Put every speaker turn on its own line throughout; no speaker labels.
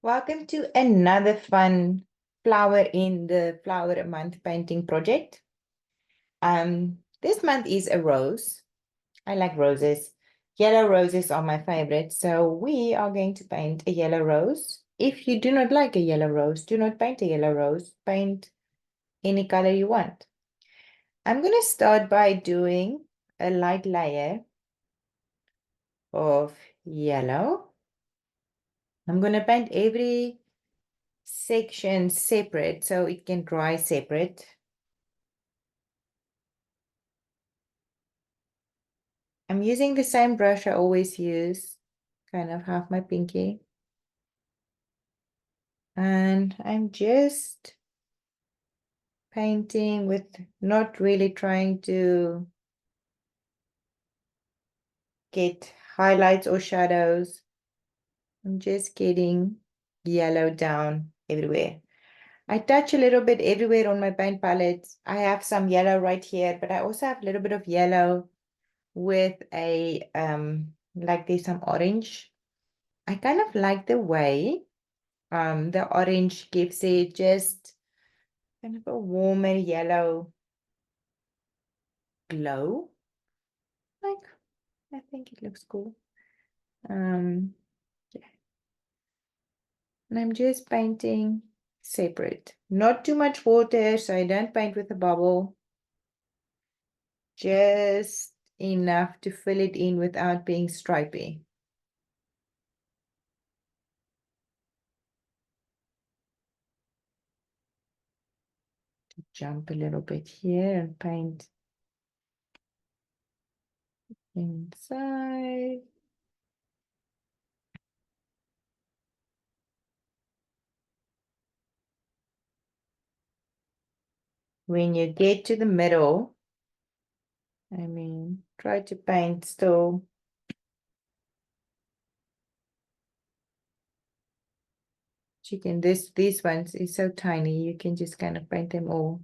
Welcome to another fun flower in the flower a month painting project. This month is a rose. I like roses. Yellow roses are my favorite. So we are going to paint a yellow rose. If you do not like a yellow rose, do not paint a yellow rose. Paint any color you want. I'm going to start by doing a light layer of yellow. I'm going to paint every section separate so it can dry separate. I'm using the same brush I always use, kind of half my pinky. And I'm just painting with not really trying to get highlights or shadows. I'm just getting yellow down everywhere. I touch a little bit everywhere on my paint palette. I have some yellow right here, but I also have a little bit of yellow with a, like there's some orange. I kind of like the way the orange gives it just kind of a warmer yellow glow. Like, I think it looks cool. Yeah. And I'm just painting separate. Not too much water, so I don't paint with a bubble. Just enough to fill it in without being stripy. Jump a little bit here and paint inside. When you get to the middle, try to paint still. These ones is so tiny, you can just kind of paint them all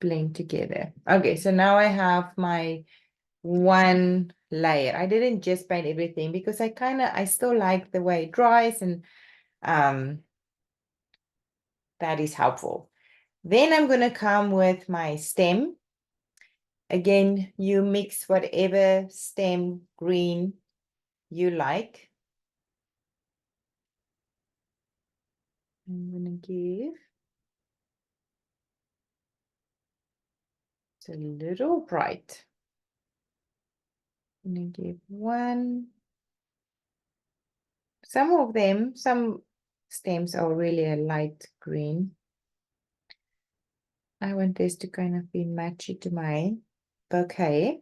blend together. Okay, so now I have my one layer. I didn't just paint everything because I still like the way it dries, and that is helpful. Then I'm gonna come with my stem. Again, you mix whatever stem green you like. I'm gonna give it's a little bright. I'm gonna give one. Some stems are really a light green. I want this to kind of be matchy to my bouquet.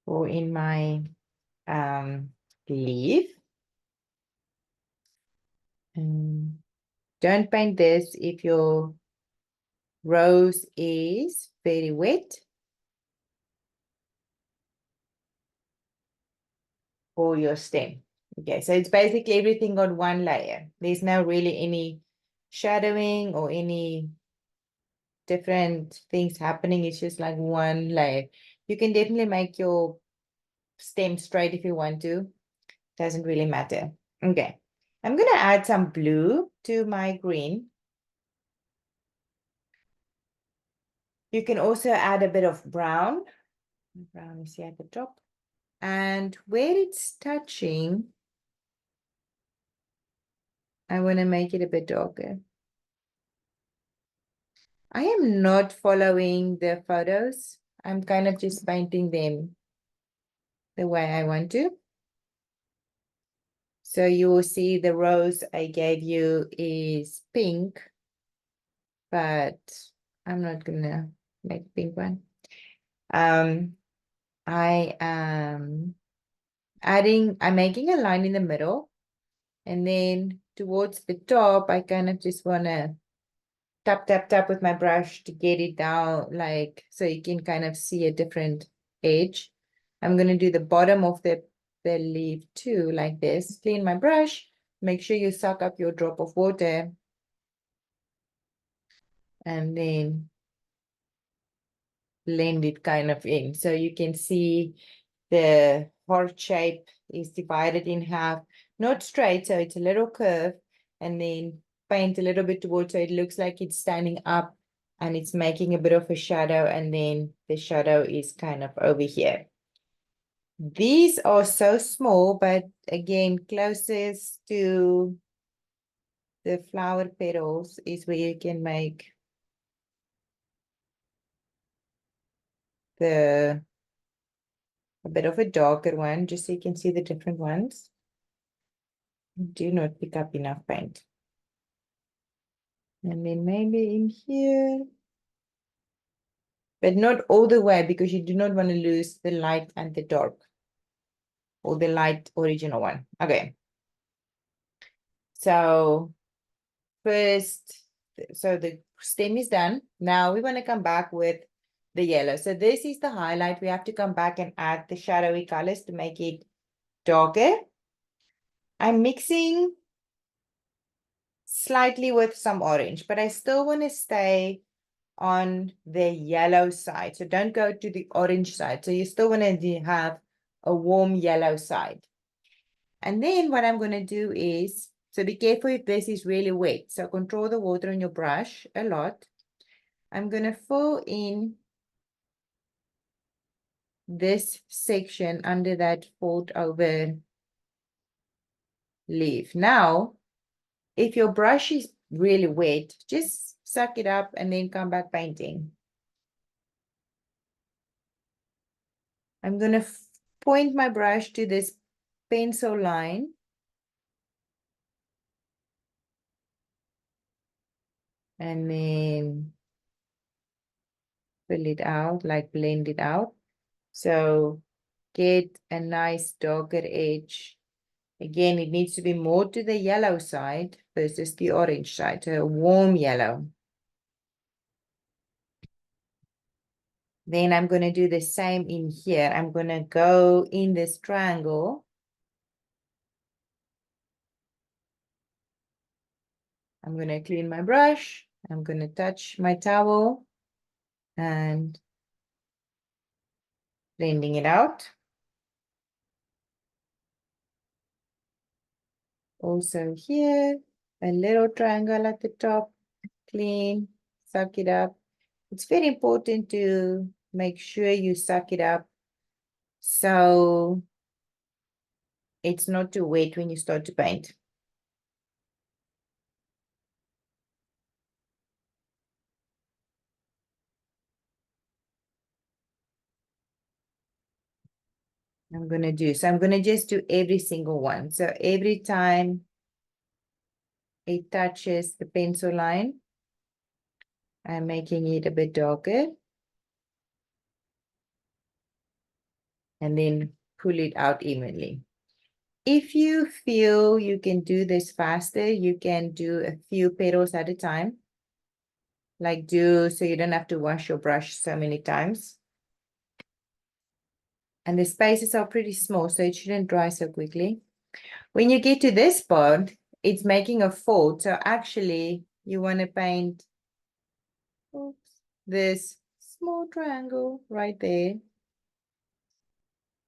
Or in my leaf. And don't paint this if your rose is very wet or your stem. Okay, so it's basically everything on one layer. There's no really any shadowing or any different things happening. It's just like one layer. You can definitely make your stem straight if you want to. Doesn't really matter. Okay, I'm gonna add some blue to my green. You can also add a bit of brown. Brown is here at the top. And where it's touching, I want to make it a bit darker. I am not following the photos. I'm kind of just painting them the way I want to. So you will see the rose I gave you is pink, but I'm not gonna make pink one. I am I'm making a line in the middle, and then towards the top, I kind of just want to tap, tap, tap with my brush to get it down, like, so you can kind of see a different edge. I'm going to do the bottom of the leaf too, like this. Clean my brush. Make sure you suck up your drop of water. And then blend it kind of in. So you can see the heart shape is divided in half, not straight, so it's a little curve, and then paint a little bit towards so it looks like it's standing up and it's making a bit of a shadow, and then the shadow is kind of over here. These are so small, but again, closest to the flower petals is where you can make a bit of a darker one, just so you can see the different ones. Do not pick up enough paint. And then maybe in here, but not all the way, because you do not want to lose the light and the dark, or the light original one. Okay. So first, so the stem is done. Now we want to come back with the yellow. So this is the highlight. We have to come back and add the shadowy colors to make it darker. I'm mixing slightly with some orange, but I still want to stay on the yellow side. So don't go to the orange side. So you still want to have a warm yellow side. And then what I'm going to do is, so be careful if this is really wet. So control the water on your brush a lot. I'm going to fill in this section under that fold over leaf. Now, if your brush is really wet, just suck it up and then come back painting. I'm going to point my brush to this pencil line. And then fill it out, like blend it out. So get a nice darker edge. Again, it needs to be more to the yellow side versus the orange side, so a warm yellow. Then I'm going to do the same in here. I'm going to go in this triangle. I'm going to clean my brush. I'm going to touch my towel and blending it out. Also here, a little triangle at the top, clean, suck it up. It's very important to make sure you suck it up so it's not too wet when you start to paint. I'm going to do, so I'm going to just do every single one. So every time it touches the pencil line, I'm making it a bit darker. And then pull it out evenly. If you feel you can do this faster, you can do a few petals at a time. Like so you don't have to wash your brush so many times. And the spaces are pretty small, so it shouldn't dry so quickly. When you get to this part, it's making a fold. So actually, you want to paint this small triangle right there.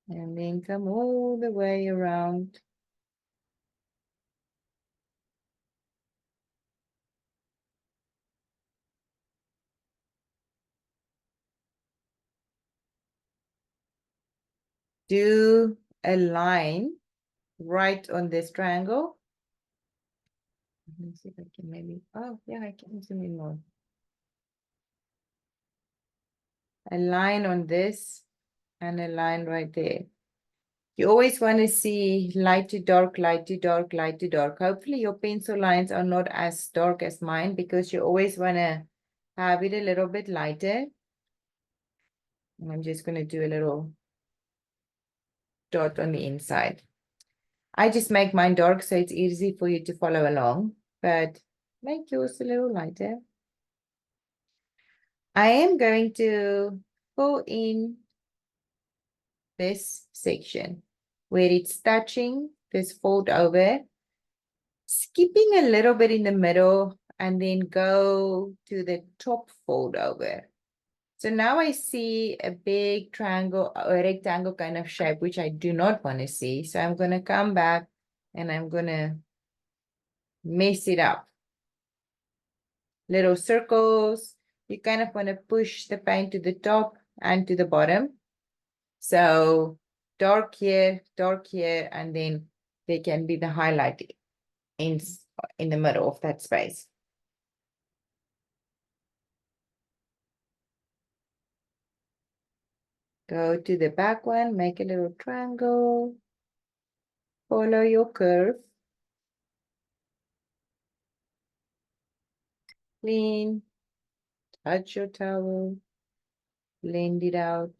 And then come all the way around. Do a line right on this triangle. Let me see if I can maybe, oh yeah, I can zoom in more. A line on this and a line right there. You always want to see light to dark, light to dark, light to dark. Hopefully your pencil lines are not as dark as mine, because you always want to have it a little bit lighter. And I'm just going to do a little dot on the inside. I just make mine dark so it's easy for you to follow along, but make yours a little lighter. I am going to fill in this section where it's touching this fold over, skipping a little bit in the middle and then go to the top fold over. So now I see a big triangle or rectangle kind of shape, which I do not want to see. So I'm going to come back and I'm going to mess it up. Little circles. You kind of want to push the paint to the top and to the bottom. So dark here, and then there can be the highlight in the middle of that space. Go to the back one, make a little triangle, follow your curve, clean, touch your towel, blend it out.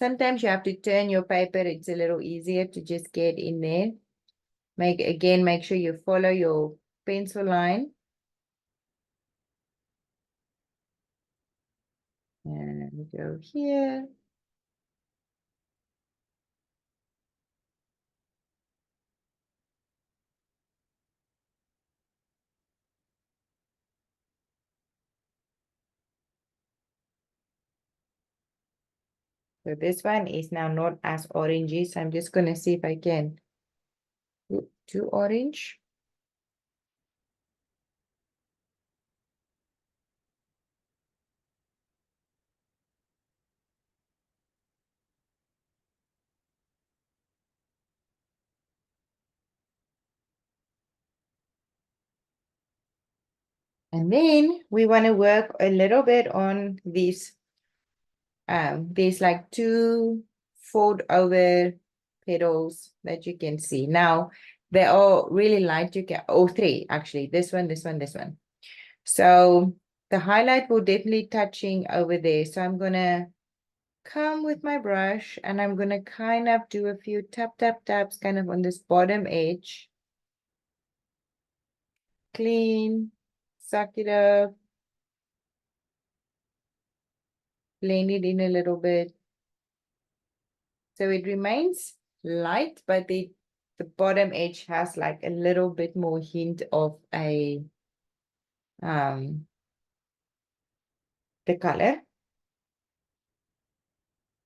Sometimes you have to turn your paper. It's a little easier to just get in there. Make sure you follow your pencil line. And go here. So this one is now not as orangey. So I'm just going to see if I can do orange. And then we want to work a little bit on these. There's like two fold over petals that you can see. Now, they're all really light. You can, oh, three actually. This one, this one, this one. So the highlight will definitely touching over there. So I'm going to come with my brush and I'm going to kind of do a few taps kind of on this bottom edge. Clean, suck it up, blend it in a little bit. So it remains light, but the bottom edge has like a little bit more hint of a the color.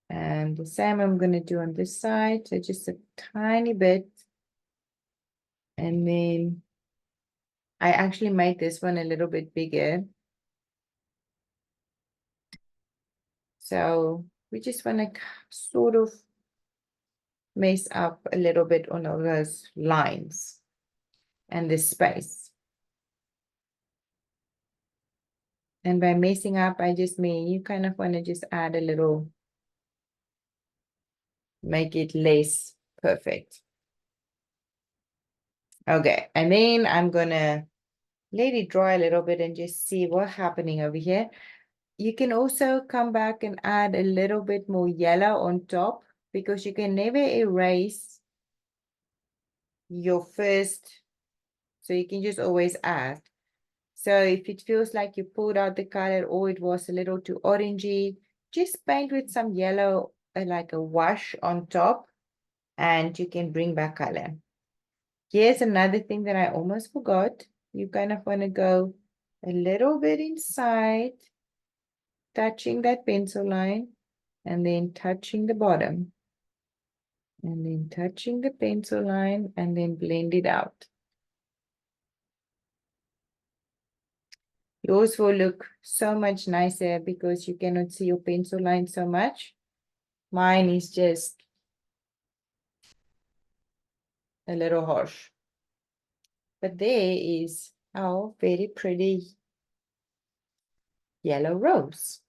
And the same I'm going to do on this side. So just a tiny bit. And then I actually made this one a little bit bigger. So we just want to sort of mess up a little bit on all those lines and this space. And by messing up, I just mean you kind of want to just add a little, make it less perfect. Okay, and then I'm gonna let it dry a little bit and just see what's happening over here. You can also come back and add a little bit more yellow on top because you can never erase your first, so you can just always add. So if it feels like you pulled out the color or it was a little too orangey, just paint with some yellow, like a wash on top, and you can bring back color. Here's another thing that I almost forgot. You kind of want to go a little bit inside, touching that pencil line, and then touching the bottom. And then touching the pencil line, and then blend it out. Yours will look so much nicer because you cannot see your pencil line so much. Mine is just a little harsh. But there is our very pretty yellow rose.